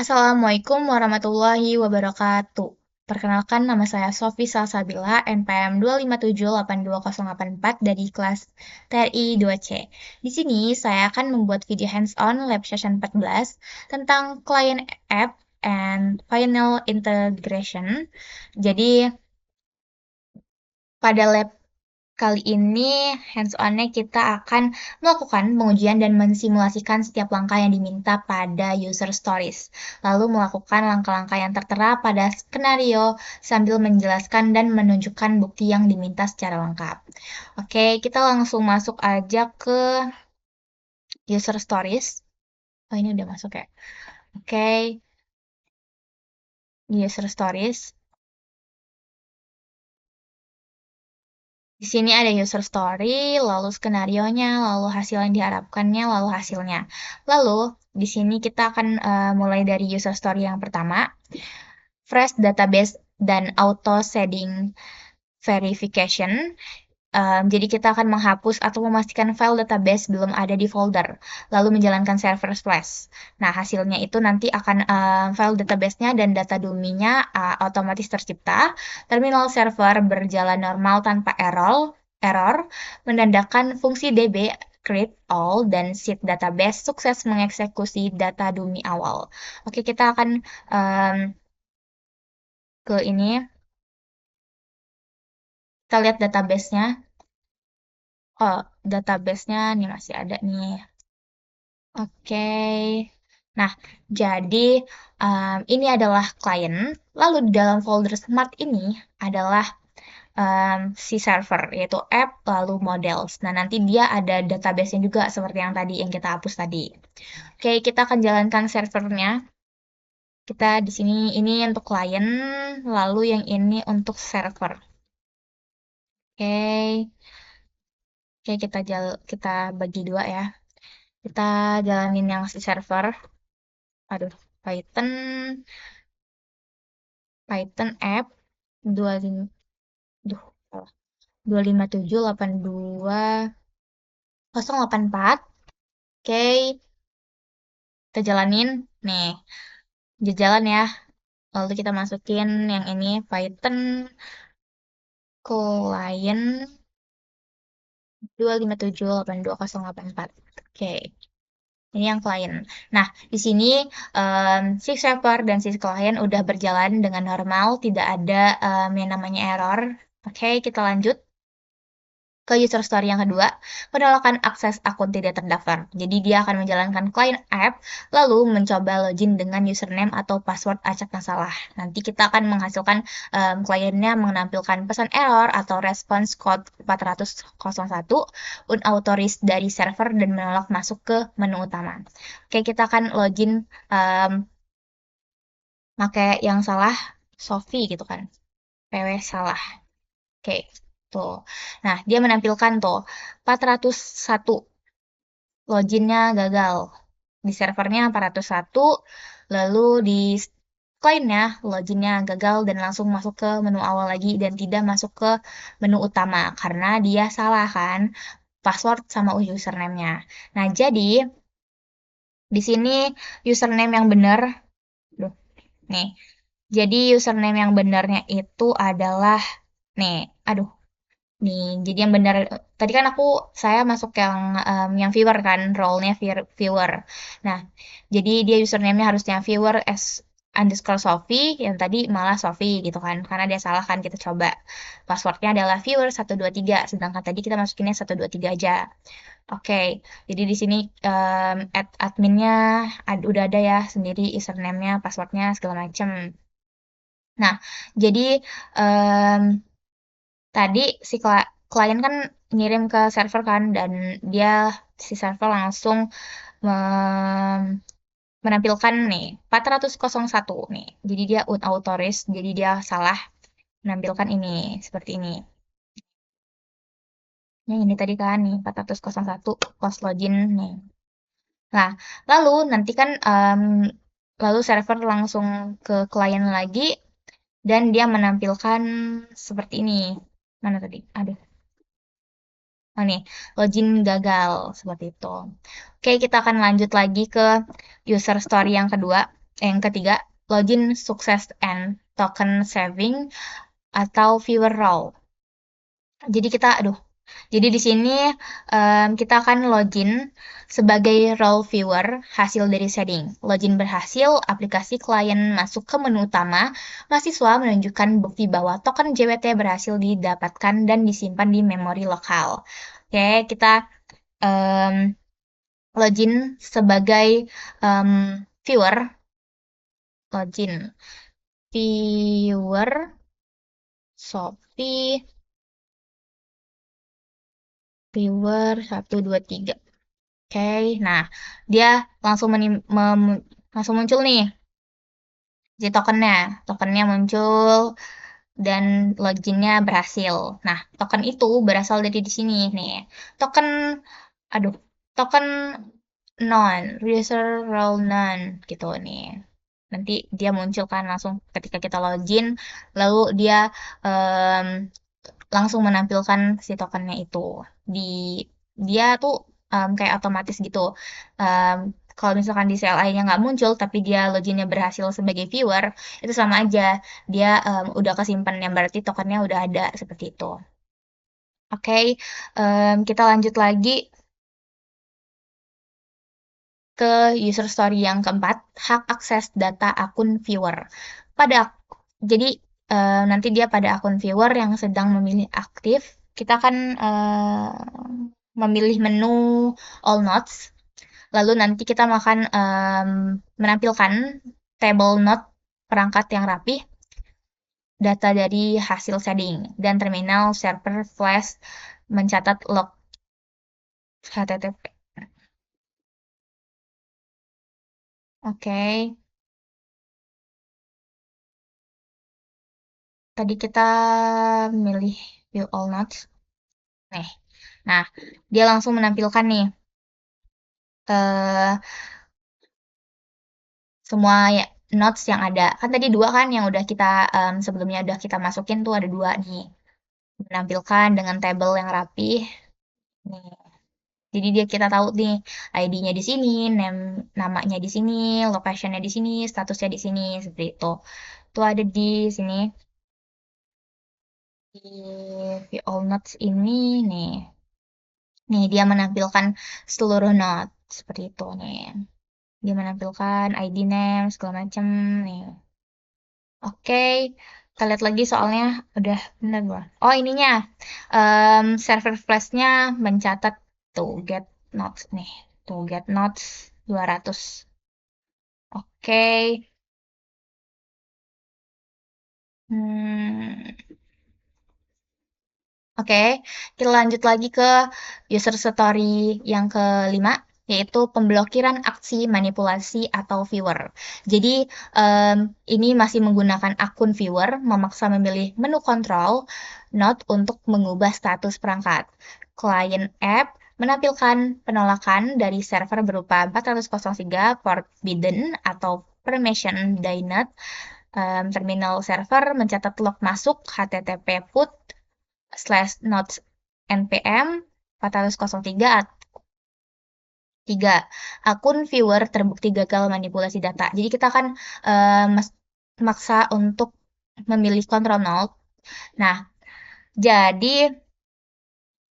Assalamualaikum warahmatullahi wabarakatuh. Perkenalkan, nama saya Sofi Salsabila, NPM 257820884 dari kelas TRI 2C. Di sini saya akan membuat video hands-on lab session 14 tentang client app and final integration. Jadi, pada lab kali ini, hands-on-nya kita akan melakukan pengujian dan mensimulasikan setiap langkah yang diminta pada user stories, lalu melakukan langkah-langkah yang tertera pada skenario sambil menjelaskan dan menunjukkan bukti yang diminta secara lengkap. Oke, kita langsung masuk aja ke user stories. Oh, ini udah masuk ya. Oke, di user stories. Di sini ada user story, lalu skenarionya, lalu hasil yang diharapkannya, lalu hasilnya. Lalu di sini kita akan mulai dari user story yang pertama, fresh database dan auto shading verification. Jadi kita akan menghapus atau memastikan file database belum ada di folder, lalu menjalankan server flash. Nah, hasilnya itu nanti akan file database-nya dan data dummy-nya otomatis tercipta. Terminal server berjalan normal tanpa error, menandakan fungsi db create all dan seed database sukses mengeksekusi data dummy awal. Oke, kita akan ke ini. Kita lihat database-nya. Oh, database-nya nih masih ada nih. Oke. Nah, jadi ini adalah klien. Lalu di dalam folder smart ini adalah si server, yaitu app, lalu models. Nah, nanti dia ada database-nya juga seperti yang tadi, yang kita hapus tadi. Oke, kita akan jalankan servernya. Kita di sini, ini untuk klien, lalu yang ini untuk server. Oke, oke kita bagi dua ya. Kita jalanin yang si server. Aduh, Python app 25 duh, salah. 25782.084. Oke, kita jalanin. Nih, dia jalan ya. Lalu kita masukin yang ini Python client 25782.084. Oke. Ini yang klien. Nah, di sini si server dan si klien udah berjalan dengan normal, tidak ada yang namanya error. Oke, kita lanjut ke user story yang kedua, penolakan akses akun tidak terdaftar. Jadi dia akan menjalankan client app, lalu mencoba login dengan username atau password acak yang salah. Nanti kita akan menghasilkan kliennya menampilkan pesan error atau response code 401 unauthorized dari server dan menolak masuk ke menu utama. Oke, kita akan login pakai yang salah, Sophie gitu kan. PW salah. Oke, tuh. Nah, dia menampilkan tuh 401 loginnya gagal. Di servernya 401, lalu di kliennya loginnya gagal dan langsung masuk ke menu awal lagi dan tidak masuk ke menu utama karena dia salah kan password sama username-nya. Nah, jadi di sini username yang benar, duh, nih. Jadi username yang benarnya itu adalah nih, aduh, nih, jadi yang benar tadi kan saya masuk yang viewer kan, role-nya viewer. Nah, jadi dia username-nya harusnya viewer as underscore Sophie, yang tadi malah Sophie gitu kan, karena dia salah kan kita coba. Passwordnya adalah viewer 123, sedangkan tadi kita masukinnya 123 aja. Oke, jadi di sini adminnya udah ada ya sendiri username-nya, passwordnya segala macem. Nah, jadi em, tadi si klien kan ngirim ke server kan dan dia si server langsung menampilkan nih 401 nih. Jadi dia unauthorized, jadi dia salah menampilkan ini seperti ini. Ini tadi kan nih 401 post login nih. Nah, lalu nanti kan lalu server langsung ke klien lagi dan dia menampilkan seperti ini. Mana tadi? Aduh. Oh nih, login gagal seperti itu. Oke, kita akan lanjut lagi ke user story yang kedua. Yang ketiga, login success and token saving atau viewer role. Jadi jadi di sini kita akan login sebagai role viewer hasil dari setting. Login berhasil, aplikasi klien masuk ke menu utama, mahasiswa menunjukkan bukti bahwa token JWT berhasil didapatkan dan disimpan di memori lokal. Oke, kita um, login sebagai um, viewer, login viewer Shopee, viewer 1, 2, 3. Oke, nah dia langsung langsung muncul nih si tokennya. Tokennya muncul dan loginnya berhasil. Nah, token itu berasal dari di sini nih. Token, aduh, token non, user role none gitu nih. Nanti dia muncul kan langsung ketika kita login, lalu dia em, langsung menampilkan si tokennya itu. Di dia tuh kayak otomatis gitu. Em, Kalau misalkan di CLI-nya nggak muncul, tapi dia loginnya berhasil sebagai viewer, itu sama aja. Dia udah kesimpan yang berarti tokennya udah ada seperti itu. Oke, kita lanjut lagi ke user story yang keempat, hak akses data akun viewer. Pada jadi nanti dia pada akun viewer yang sedang memilih aktif, kita akan memilih menu all notes. Lalu nanti kita akan menampilkan table note perangkat yang rapi, data dari hasil shading, dan terminal server flash mencatat log HTTP. Oke, tadi kita milih view all notes. Nih, nah dia langsung menampilkan nih eh semua ya, notes yang ada. Kan tadi dua kan yang udah kita sebelumnya udah kita masukin tuh ada dua nih. Menampilkan dengan tabel yang rapi. Nih. Jadi dia kita tahu nih ID-nya di sini, namanya di sini, location-nya di sini, statusnya di sini, seperti itu. Itu ada di sini di view all notes ini nih. Nih dia menampilkan seluruh note seperti itu nih. Dia menampilkan ID name segala macam nih. Oke, kita lihat lagi soalnya udah bener belum? Oh ininya, server flashnya mencatat tuh get notes nih, tuh get notes 200. Oke, hmm, oke, kita lanjut lagi ke user story yang kelima, yaitu pemblokiran aksi manipulasi atau viewer. Jadi, ini masih menggunakan akun viewer, memaksa memilih menu kontrol, not untuk mengubah status perangkat. Client app menampilkan penolakan dari server berupa 403 forbidden atau permission denied. Terminal server mencatat log masuk HTTP put slash notes npm 403 3. Akun viewer terbukti gagal manipulasi data. Jadi kita akan maksa untuk memilih control node. Nah, jadi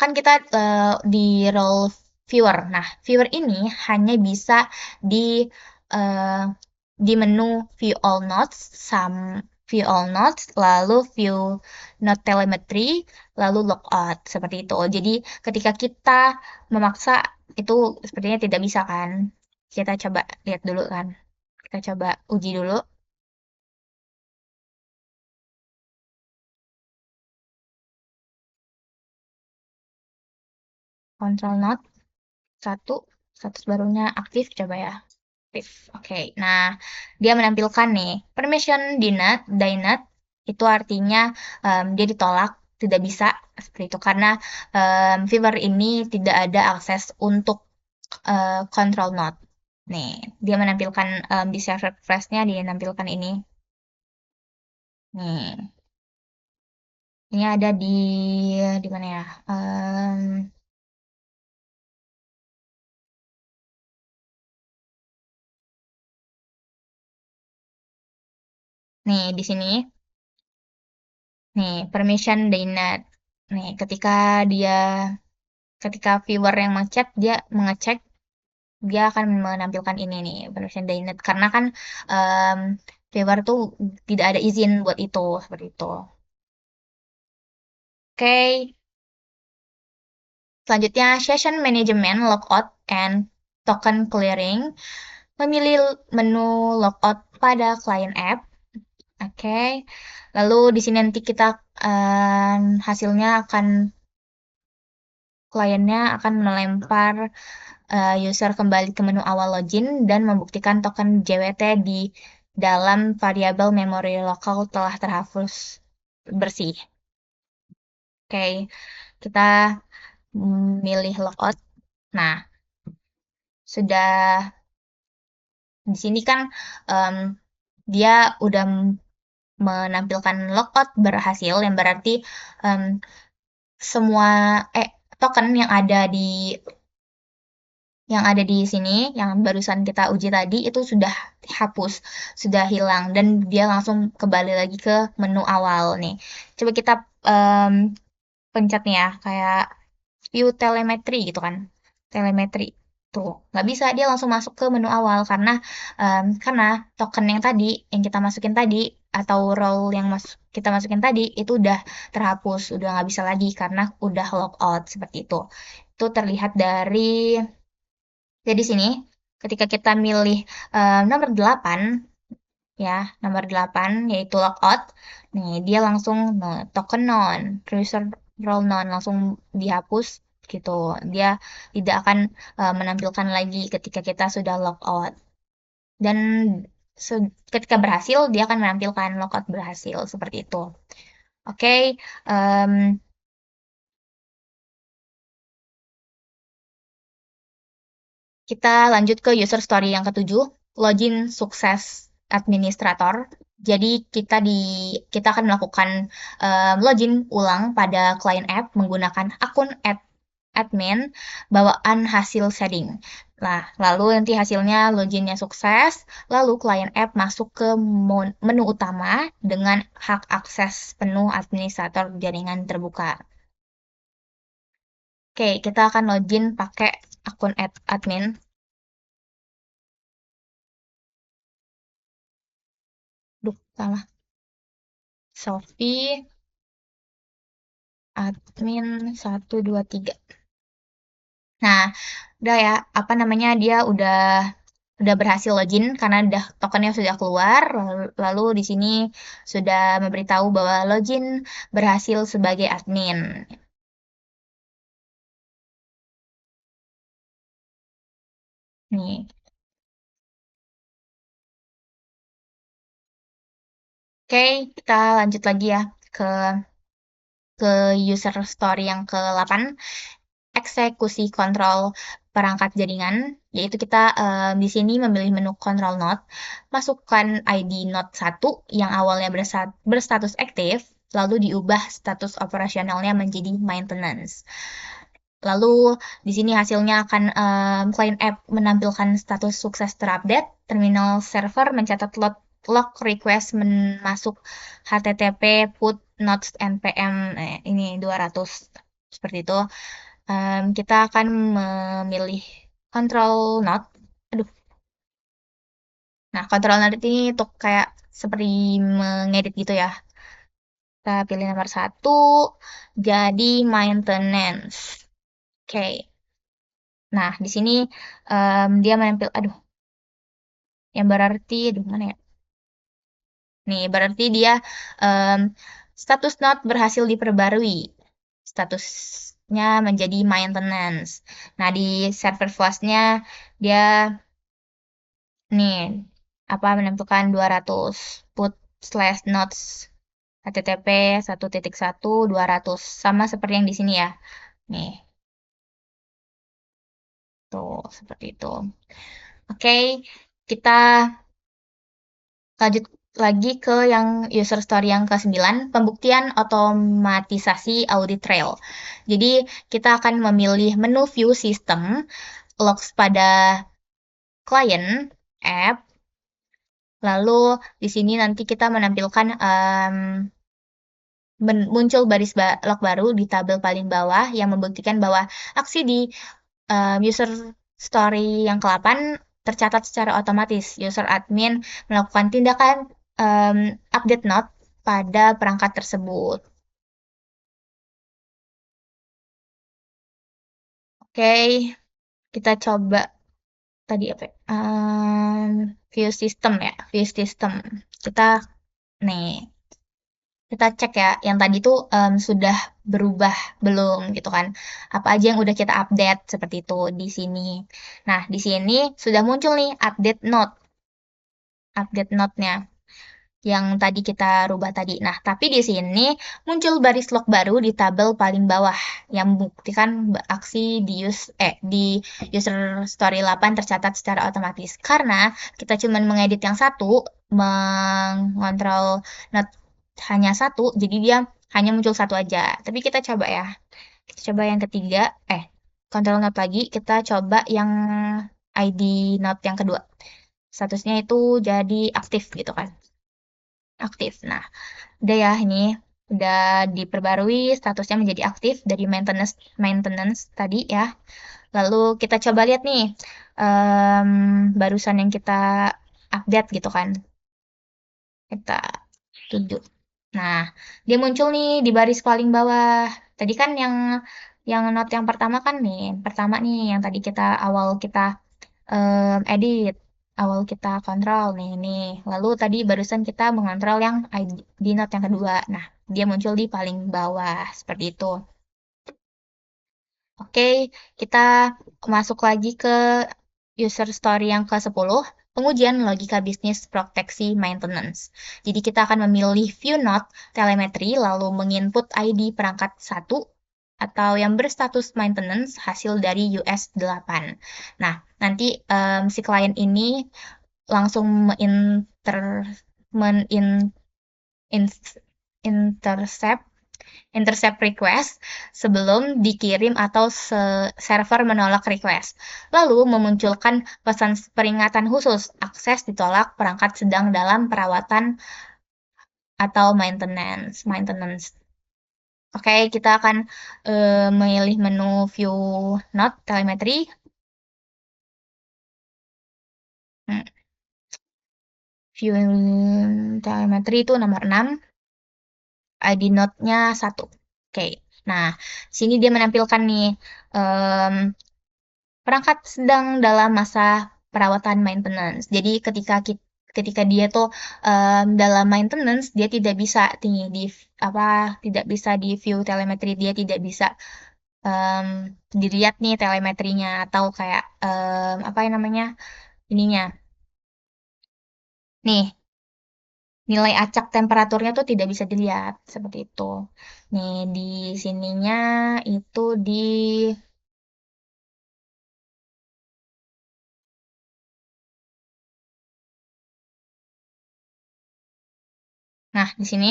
kan kita di role viewer. Nah, viewer ini hanya bisa di uh, di menu view all notes, view all notes, lalu view note telemetry, lalu logout seperti itu. Jadi ketika kita memaksa itu sepertinya tidak bisa kan? Kita coba lihat dulu kan. Kita coba uji dulu control note satu, status barunya aktif coba ya. Aktif. Oke. Nah, dia menampilkan nih permission denied itu artinya dia ditolak, tidak bisa seperti itu karena viewer ini tidak ada akses untuk control node. Nih, dia menampilkan di server flashnya dia menampilkan ini. Nih, ini ada di mana ya? Nih, di sini. Nih, permission denied. Nih, ketika viewer yang dia mengecek, dia akan menampilkan ini nih, permission denied. Karena kan em, viewer tuh tidak ada izin buat itu, seperti itu. Oke, selanjutnya session management, logout, and token clearing. Memilih menu logout pada client app. Oke, lalu di sini nanti kita hasilnya kliennya akan melempar user kembali ke menu awal login dan membuktikan token JWT di dalam variabel memori lokal telah terhapus bersih. Oke, kita milih logout. Nah, sudah di sini kan em, dia udah menampilkan logout berhasil, yang berarti em, semua token yang ada di sini, yang barusan kita uji tadi, itu sudah hapus, sudah hilang, dan dia langsung kembali lagi ke menu awal nih. Coba kita em, pencet nih ya, kayak view telemetri gitu kan. Telemetri. Tuh, nggak bisa, dia langsung masuk ke menu awal, karena token yang kita masukin tadi, atau role yang kita masukin tadi, itu udah terhapus, udah nggak bisa lagi, karena udah logout, seperti itu. Itu terlihat dari sini, ketika kita milih nomor 8, ya, nomor 8 yaitu logout, nih dia langsung token none, user role none, langsung dihapus gitu. Dia tidak akan menampilkan lagi ketika kita sudah logout. Dan ketika berhasil, dia akan menampilkan logout berhasil, seperti itu. Oke, em, kita lanjut ke user story yang ketujuh, login sukses administrator. Jadi kita akan melakukan login ulang pada client app menggunakan akun admin bawaan hasil setting. Nah, lalu nanti hasilnya loginnya sukses, lalu client app masuk ke menu utama dengan hak akses penuh administrator jaringan terbuka. Oke, kita akan login pakai akun admin. Duh, salah. Sophie admin 123. Nah, udah ya, apa namanya, dia udah berhasil login karena tokennya sudah keluar, lalu di sini sudah memberitahu bahwa login berhasil sebagai admin. Nih. Oke, kita lanjut lagi ya ke ke user story yang ke-8, eksekusi kontrol perangkat jaringan, yaitu kita di sini memilih menu control node, masukkan ID node 1 yang awalnya berstatus aktif, lalu diubah status operasionalnya menjadi maintenance. Lalu di sini hasilnya akan client app menampilkan status sukses terupdate, terminal server mencatat log request masuk HTTP put nodes npm ini 200 seperti itu. Kita akan memilih control node. Aduh. Nah, control node ini untuk kayak seperti mengedit gitu ya. Kita pilih nomor 1, jadi maintenance. Oke. Nah, di sini dia aduh, yang berarti, aduh mana ya? Nih, berarti dia em, status node berhasil diperbarui. Statusnya menjadi maintenance. Nah, di server flash-nya dia nih menentukan 200 put slash nodes http 1.1 200 sama seperti yang di sini ya. Nih, tuh seperti itu. Oke, kita lanjut lagi ke yang user story yang ke-9, pembuktian otomatisasi audit trail. Jadi, kita akan memilih menu view system, logs pada client, app, Lalu di sini nanti kita menampilkan muncul baris log baru di tabel paling bawah yang membuktikan bahwa aksi di user story yang ke-8 tercatat secara otomatis. User admin melakukan tindakan update note pada perangkat tersebut. Oke, kita coba tadi apa ya? View system ya, view system. Kita nih, kita cek ya, yang tadi tuh sudah berubah belum gitu kan? Apa aja yang udah kita update seperti itu di sini. Nah, di sini sudah muncul nih update note-nya yang tadi kita rubah tadi. Nah, tapi di sini muncul baris log baru di tabel paling bawah yang membuktikan aksi di user story 8 tercatat secara otomatis. Karena kita cuma mengedit yang satu, mengontrol not hanya satu, jadi dia hanya muncul satu aja. Tapi kita coba ya. Kita coba yang ketiga, control not lagi, kita coba yang ID note yang kedua. Statusnya itu jadi aktif gitu kan. Aktif. Nah, udah ya ini udah diperbarui statusnya menjadi aktif dari maintenance maintenance tadi ya. Lalu kita coba lihat nih barusan yang kita update gitu kan. Kita tunjuk. Nah, dia muncul nih di baris paling bawah. Tadi kan yang note yang pertama kan nih, pertama nih yang tadi awal kita edit, awal kita kontrol nih. Lalu tadi barusan kita mengontrol yang ID note yang kedua. Nah, dia muncul di paling bawah seperti itu. Oke, kita masuk lagi ke user story yang ke-10, pengujian logika bisnis proteksi maintenance. Jadi kita akan memilih view node telemetri lalu menginput ID perangkat 1 atau yang berstatus maintenance hasil dari US8. Nah, nanti si klien ini langsung men intercept request sebelum dikirim atau server menolak request. Lalu memunculkan pesan peringatan khusus, akses ditolak, perangkat sedang dalam perawatan atau maintenance. Oke, kita akan memilih menu view node telemetry. Hmm, View telemetry itu nomor 6, ID node-nya 1. Oke, nah sini dia menampilkan nih perangkat sedang dalam masa perawatan maintenance. Jadi ketika dia tuh dalam maintenance, dia tidak bisa tidak bisa di view telemetri, dia tidak bisa em, dilihat nih telemetrinya atau kayak apa yang namanya ininya. Nih, nilai acak temperaturnya tuh tidak bisa dilihat seperti itu. Nih di sininya itu nah di sini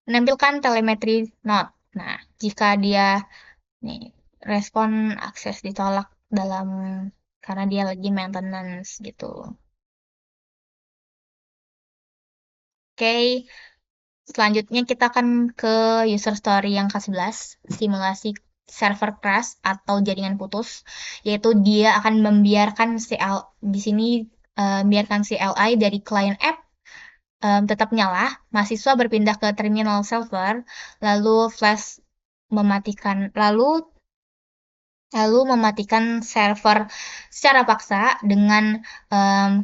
menampilkan telemetri note. Nah, jika dia nih respon akses ditolak dalam karena dia lagi maintenance gitu. Oke, selanjutnya kita akan ke user story yang ke-11, simulasi server crash atau jaringan putus, yaitu dia akan membiarkan di sini biarkan CLI dari client app tetap nyala, mahasiswa berpindah ke terminal server, lalu flash lalu mematikan server secara paksa dengan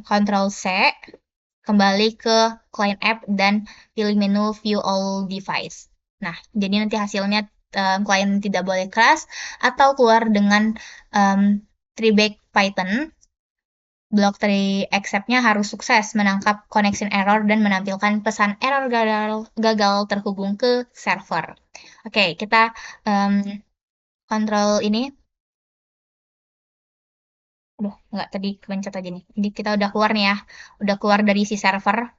Ctrl C, kembali ke client app dan pilih menu view all device. Nah, jadi nanti hasilnya klien tidak boleh crash atau keluar dengan um, three-back Python. Block tree accept-nya harus sukses menangkap connection error dan menampilkan pesan error gagal terhubung ke server. Oke, kita um, kontrol ini. Aduh, nggak tadi kepencet aja nih. Jadi kita udah keluar nih ya. Udah keluar dari si server.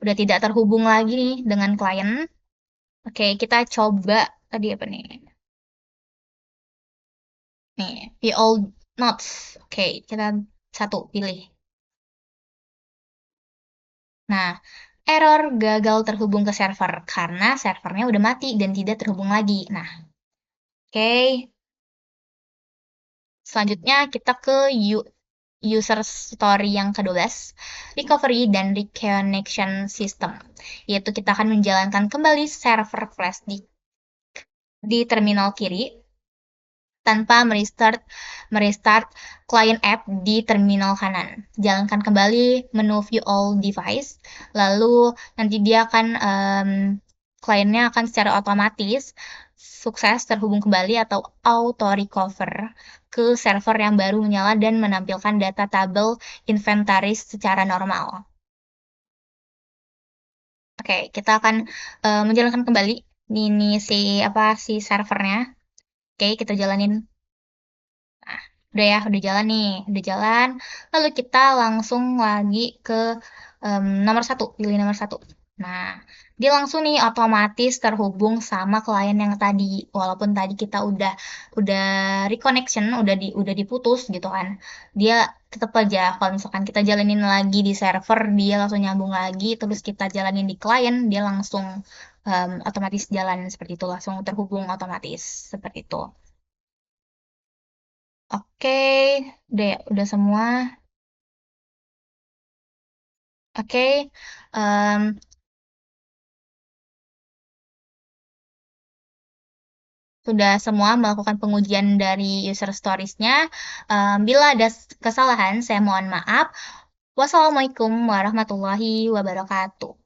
Udah tidak terhubung lagi nih dengan klien. Oke, kita coba tadi apa nih? Nih, view all notes. Oke, kita satu pilih. Nah, error gagal terhubung ke server karena servernya udah mati dan tidak terhubung lagi. Nah, oke. Selanjutnya kita ke user story yang ke-12, recovery dan reconnection system. Yaitu kita akan menjalankan kembali server flash di terminal kiri tanpa merestart client app di terminal kanan. Jalankan kembali menu view all device, lalu nanti dia akan kliennya akan secara otomatis sukses terhubung kembali atau auto recover ke server yang baru menyala dan menampilkan data tabel inventaris secara normal. Oke, kita akan menjalankan kembali ini si servernya. Oke, kita jalanin. Nah, udah jalan nih, udah jalan. Lalu kita langsung lagi ke nomor satu, pilih nomor satu. Nah, dia langsung nih otomatis terhubung sama klien yang tadi. Walaupun tadi kita udah reconnection, udah diputus gitu kan. Dia tetap aja kalau misalkan kita jalanin lagi di server, dia langsung nyambung lagi. Terus kita jalanin di klien, dia langsung otomatis jalan seperti itu, langsung terhubung otomatis seperti itu. Oke, udah semua. Oke, em, sudah semua melakukan pengujian dari user stories-nya. Bila ada kesalahan, saya mohon maaf. Wassalamualaikum warahmatullahi wabarakatuh.